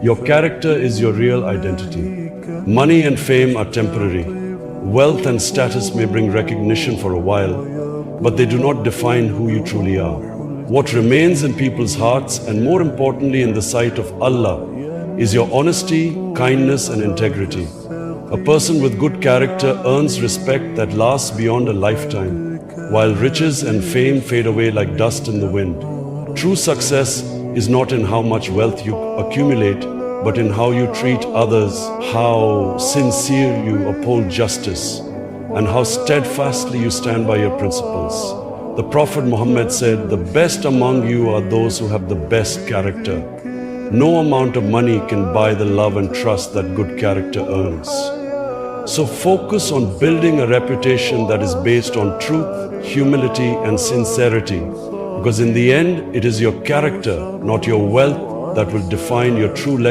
Your character is your real identity. Money and fame are temporary. Wealth and status may bring recognition for a while, but they do not define who you truly are. What remains in people's hearts, and more importantly in the sight of Allah, is your honesty, kindness and integrity. A person with good character earns respect that lasts beyond a lifetime, while riches and fame fade away like dust in the wind. True success is not in how much wealth you accumulate, but in how you treat others, how sincere you uphold justice, and how steadfastly you stand by your principles. The Prophet Muhammad said, "The best among you are those who have the best character." No amount of money can buy the love and trust that good character earns. So focus on building a reputation that is based on truth, humility, and sincerity, because in the end, it is your character, not your wealth, that will define your true legacy.